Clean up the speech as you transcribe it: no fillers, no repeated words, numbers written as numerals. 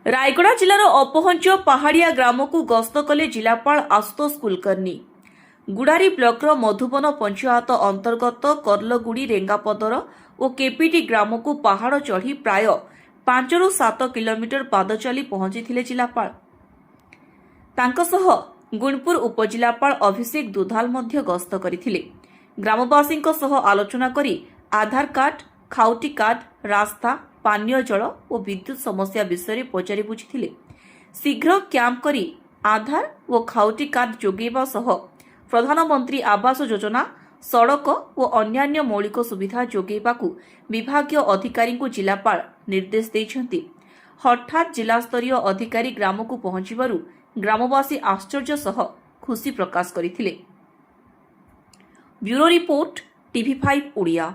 रायगड़ा जिलार अपहंच पहाड़िया ग्राम को गस्त कले जिलापाल आशुतोष कुलकर्णी। गुड़ारी ब्लॉकर मधुबन पंचायत अंतर्गत करलगुड़ी रेंगापदर और केपीटी ग्राम को पहाड़ चढ़ी प्राय 5 ରୁ 7 किलोमीटर पाद चली पहुंची जिलापाल। तांको सह गुणपुर उपजिलापाल अभिषेक दुधाल मध्य गस्त करथिले। ग्रामवासी सह आलोचना करी आधार कार्ड, खाउटी कार्ड, रास्ता, पानीय जल और विद्युत समस्या विषय पचारि बुझिथिले। शीघ्र कैंप करी आधार और खाउटी कार्ड जोगेबा सह प्रधानमंत्री आवास योजना, सड़क और अन्यान्य मौलिक सुविधा जोगेबाकू विभागीय अधिकारी को जिलापाल निर्देश देइछन्ति। हठात जिला स्तरीय अधिकारी ग्राम को पहुंचबारु ग्रामवासी आश्चर्य सह खुशी प्रकाश करथिले। Bureau report, TV5 Odia.